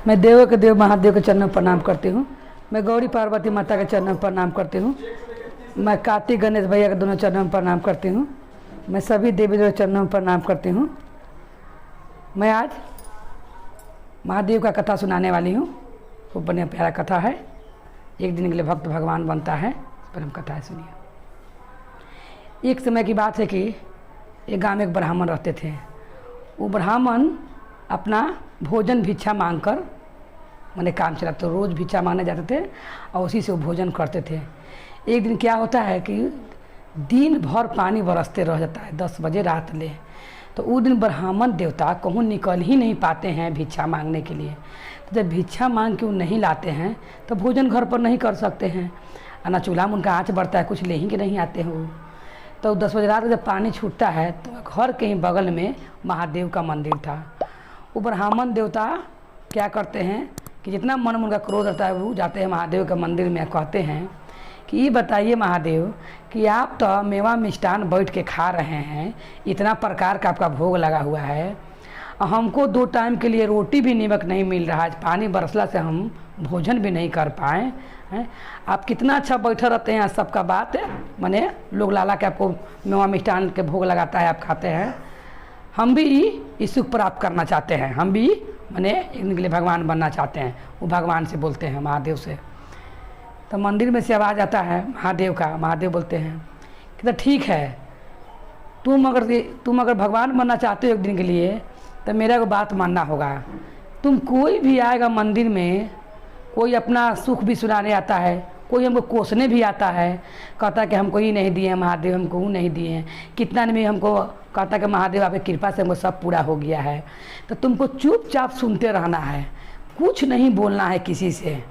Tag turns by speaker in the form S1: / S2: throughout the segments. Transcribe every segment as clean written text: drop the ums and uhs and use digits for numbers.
S1: मैं देवों के देव महादेव के चरणों में प्रणाम करती हूँ। मैं गौरी पार्वती माता के चरणों में प्रणाम करती हूँ। मैं कार्तिक गणेश भैया के दोनों चरणों में प्रणाम करती हूँ। मैं सभी देवी देवों के चरणों में प्रणाम करती हूँ। मैं आज महादेव का कथा सुनाने वाली हूँ। खूब बढ़िया प्यारा कथा है। एक दिन के लिए भक्त भगवान बनता है, इस पर हम कथा है, सुनिए। एक समय की बात है कि एक गाँव में एक ब्राह्मण रहते थे। वो ब्राह्मण अपना भोजन भिक्षा मांगकर मैंने काम चला, तो रोज़ भिक्षा मांगने जाते थे और उसी से वो भोजन करते थे। एक दिन क्या होता है कि दिन भर पानी बरसते रह जाता है, 10 बजे रात ले। तो उस दिन ब्राह्मण देवता कहूँ निकल ही नहीं पाते हैं भिक्षा मांगने के लिए। तो जब भिक्षा मांग के वो नहीं लाते हैं तो भोजन घर पर नहीं कर सकते हैं, और ना चूल्हा में उनका आँच बढ़ता है, कुछ ले ही के नहीं आते हैं वो। तो 10 बजे रात जब पानी छूटता है तो घर के ही बगल में महादेव का मंदिर था। वो ब्राह्मण देवता क्या करते हैं कि जितना मन में उनका क्रोध रहता है वो जाते हैं महादेव के मंदिर में, कहते हैं कि ये बताइए महादेव कि आप तो मेवा मिष्ठान बैठ के खा रहे हैं, इतना प्रकार का आपका भोग लगा हुआ है, हमको 2 टाइम के लिए रोटी भी नमक नहीं मिल रहा है, पानी बरसला से हम भोजन भी नहीं कर पाए हैं। आप कितना अच्छा बैठे रहते हैं, सबका बात है, माने लोग लाला के आपको मेवा मिष्ठान के भोग लगाता है, आप खाते हैं। हम भी इस सुख प्राप्त करना चाहते हैं, हम भी माने एक दिन के लिए भगवान बनना चाहते हैं। वो भगवान से बोलते हैं, महादेव से। तो मंदिर में से आवाज़ आता है महादेव का। महादेव बोलते हैं कि तो ठीक है, तुम अगर भगवान बनना चाहते हो एक दिन के लिए तो मेरा को बात मानना होगा। तुम कोई भी आएगा मंदिर में, कोई अपना सुख भी सुनाने आता है, कोई हमको कोसने भी आता है, कहता है कि हमको ही नहीं दिए हैं महादेव, हमको वो नहीं दिए हैं। कितना में हमको कहता है कि महादेव आपकी कृपा से हमको सब पूरा हो गया है। तो तुमको चुपचाप सुनते रहना है, कुछ नहीं बोलना है किसी से।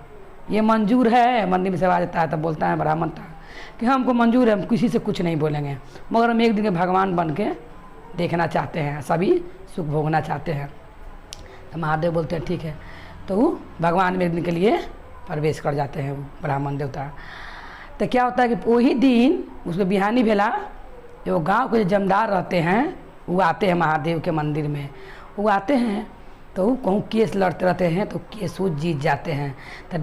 S1: ये मंजूर है? मंदिर में से आवाज आता है तो बोलता है ब्राह्मण था कि हमको मंजूर है, हम किसी से कुछ नहीं बोलेंगे, मगर हम एक दिन के भगवान बन के देखना चाहते हैं, सभी सुख भोगना चाहते हैं। तो महादेव बोलते हैं ठीक है। तो वो भगवान में एक दिन के लिए प्रवेश कर जाते हैं वो ब्राह्मण देवता। तो क्या होता है कि वही दिन उसको बिहानी भेला, जो गांव के जमींदार रहते हैं वो आते हैं महादेव के मंदिर में। वो आते हैं तो कहूँ केस लड़ते रहते हैं, तो केस वो जीत जाते हैं। तो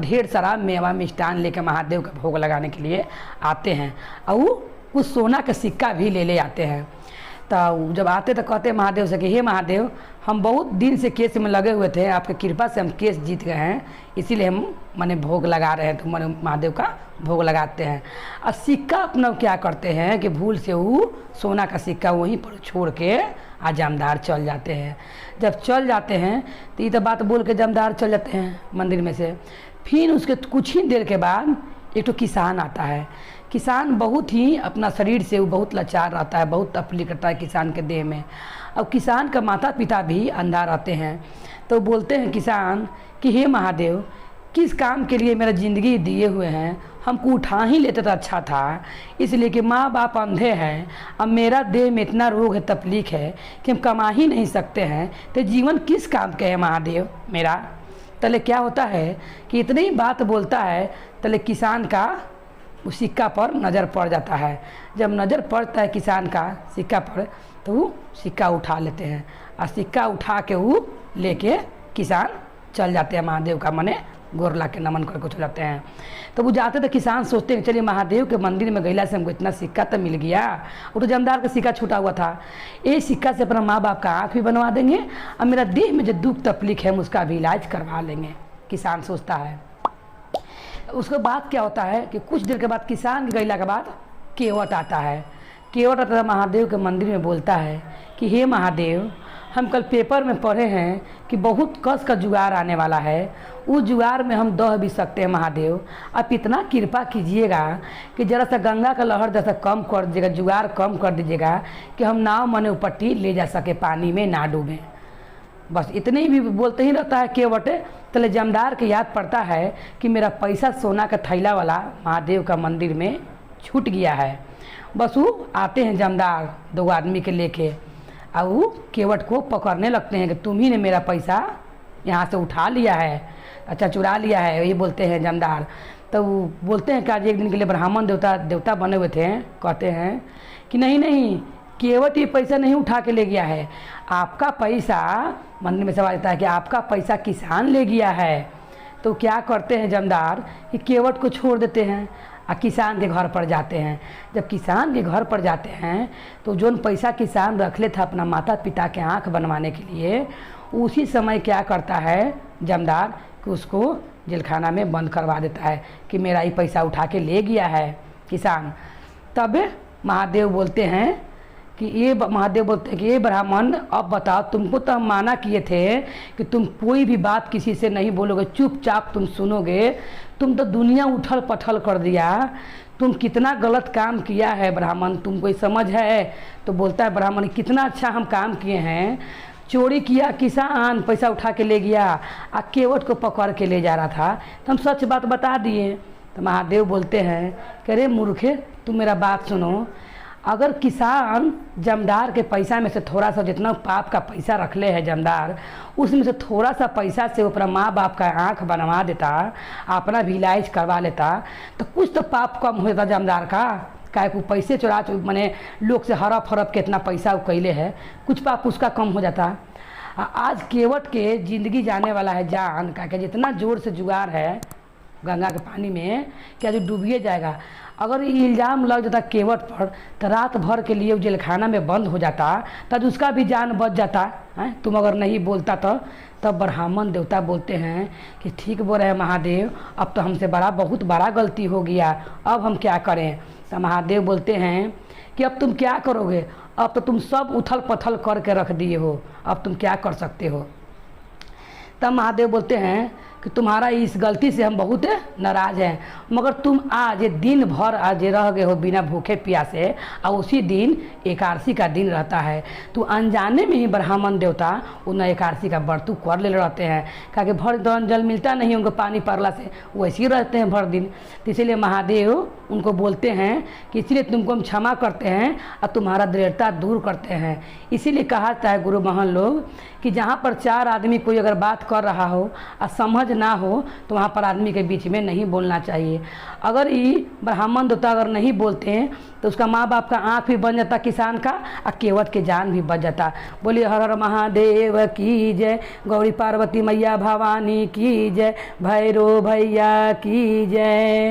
S1: ढेर सारा मेवा मिष्ठान लेकर महादेव का भोग लगाने के लिए आते हैं, और वो कुछ सोना का सिक्का भी ले आते हैं। तो जब आते तो कहते हैं महादेव से कि हे महादेव, हम बहुत दिन से केस में लगे हुए थे, आपके कृपा से हम केस जीत गए हैं, इसीलिए हम माने भोग लगा रहे हैं। तो माने महादेव का भोग लगाते हैं। और सिक्का अपना क्या करते हैं कि भूल से वो सोना का सिक्का वहीं पर छोड़ के जमींदार चल जाते हैं। जब चल जाते हैं तो ये तो बात बोल के जमींदार चल जाते हैं मंदिर में से। फिर उसके कुछ ही देर के बाद एक तो किसान आता है। किसान बहुत ही अपना शरीर से वो बहुत लाचार रहता है, बहुत तकलीफ करता है किसान के देह में। अब किसान का माता पिता भी अंधा रहते हैं। तो बोलते हैं किसान कि हे महादेव, किस काम के लिए मेरा ज़िंदगी दिए हुए हैं, हमको उठा ही लेते तो अच्छा था, इसलिए कि माँ बाप अंधे हैं, अब मेरा देह में इतना रोग है, तकलीफ है कि हम कमा ही नहीं सकते हैं, तो जीवन किस काम के है महादेव मेरा। तले क्या होता है कि इतनी ही बात बोलता है, तले किसान का उस सिक्का पर नज़र पड़ जाता है। जब नज़र पड़ता है किसान का सिक्का पर, तो वो सिक्का उठा लेते हैं, और सिक्का उठा के वो लेके किसान चल जाते हैं महादेव का मने गोर ला के नमन करके चल जाते हैं। तो वो जाते तो किसान सोचते हैं चलिए महादेव के मंदिर में गईला से हमको इतना सिक्का तो मिल गया, वो तो जमींदार का सिक्का छूटा हुआ था, ये सिक्का से अपना माँ बाप का आँख भी बनवा देंगे, और मेरा देह में जो दुख तकलीफ है उसका भी इलाज करवा लेंगे, किसान सोचता है। उसके बाद क्या होता है कि कुछ देर के बाद किसान के गईला के बाद केवट आता है। केवट आता है महादेव के मंदिर में, बोलता है कि हे महादेव, हम कल पेपर में पढ़े हैं कि बहुत कस का जुगाड़ आने वाला है, उस जुगाड़ में हम दह भी सकते हैं महादेव। आप इतना कृपा कीजिएगा कि ज़रा सा गंगा का लहर जैसा कम कर दीजिएगा, जुगाड़ कम कर दीजिएगा कि हम नाव मने पट्टी ले जा सके, पानी में ना डूबें। बस इतने ही भी बोलते ही रहता है केवट। तले जमींदार के याद पड़ता है कि मेरा पैसा सोना का थैला वाला महादेव का मंदिर में छूट गया है। बस वो आते हैं जमींदार 2 आदमी के लेके, और वो केवट को पकड़ने लगते हैं कि तुम ही ने मेरा पैसा यहाँ से उठा लिया है, अच्छा चुरा लिया है, ये बोलते हैं जमींदार। तो वो बोलते हैं कि आज एक दिन के लिए ब्राह्मण देवता बने हुए थे, कहते हैं कि नहीं, केवट ये पैसा नहीं उठा के ले गया है, आपका पैसा, मन में सवाल आता है कि आपका पैसा किसान ले गया है। तो क्या करते हैं जमींदार कि केवट को छोड़ देते हैं और किसान के घर पर जाते हैं। जब किसान के घर पर जाते हैं तो जो पैसा किसान रख ले था अपना माता पिता के आँख बनवाने के लिए, उसी समय क्या करता है जमींदार कि उसको जेलखाना में बंद करवा देता है कि मेरा ही पैसा उठा के ले गया है किसान। तब महादेव बोलते हैं कि ये ब्राह्मण, अब बताओ, तुमको तो हम माना किए थे कि तुम कोई भी बात किसी से नहीं बोलोगे, चुपचाप तुम सुनोगे, तुम तो दुनिया उठल पठल कर दिया, तुम कितना गलत काम किया है ब्राह्मण, तुमको समझ है? तो बोलता है ब्राह्मण, कितना अच्छा हम काम किए हैं, चोरी किया किसान, पैसा उठा के ले गया और केवट को पकड़ के ले जा रहा था, तो हम सच बात बता दिए। तो महादेव बोलते हैं कि अरे मूर्खे, तुम मेरा बात सुनो, अगर किसान जमींदार के पैसा में से थोड़ा सा, जितना पाप का पैसा रख ले है जमींदार, उसमें से थोड़ा सा पैसा से वो अपना माँ बाप का आँख बनवा देता, अपना भी इलाज करवा लेता, तो कुछ तो पाप कम हो जाता जमींदार का। काहे को पैसे चुरा मैंने लोग से हड़प हड़प के इतना पैसा वो कैले है, कुछ पाप उसका कम हो जाता। आज केवट के ज़िंदगी जाने वाला है जान का, कि जितना जोर से जुगाड़ है गंगा के पानी में कि आज डूबिए जाएगा। अगर ये इल्ज़ाम लग जाता केवट पर तो रात भर के लिए जेलखाना में बंद हो जाता, तब उसका भी जान बच जाता है। तुम अगर नहीं बोलता तो तब ब्राह्मण देवता बोलते हैं कि ठीक बोल रहे हैं महादेव, अब तो हमसे बहुत बड़ा गलती हो गया, अब हम क्या करें? तो महादेव बोलते हैं कि अब तुम क्या करोगे, अब तो तुम सब उथल पथल करके रख दिए हो, अब तुम क्या कर सकते हो? तब महादेव बोलते हैं कि तुम्हारा इस गलती से हम बहुत नाराज़ हैं, मगर तुम आज दिन भर आज रह गए हो बिना भूखे प्यासे, और उसी दिन एकादशी का दिन रहता है, तो अनजाने में ही ब्राह्मण देवता उन एकादशी का व्रत कर ले रहते हैं, क्योंकि भर दिन जल मिलता नहीं उनको पानी पड़ला से, वैसे ही रहते हैं भर दिन। तो इसलिए महादेव उनको बोलते हैं कि इसलिए तुमको हम क्षमा करते हैं और तुम्हारा दृढ़ता दूर करते हैं। इसीलिए कहा जाता है गुरु महान लोग कि जहाँ पर चार आदमी कोई अगर बात कर रहा हो और समझ ना हो तो वहाँ पर आदमी के बीच में नहीं बोलना चाहिए। अगर ये ब्राह्मण देवता अगर नहीं बोलते हैं तो उसका माँ बाप का आँख भी बन जाता किसान का, और केवट के जान भी बच जाता। बोलिए हर हर महादेव की जय, गौरी पार्वती मैया भवानी की जय, भैरो भैया की जय।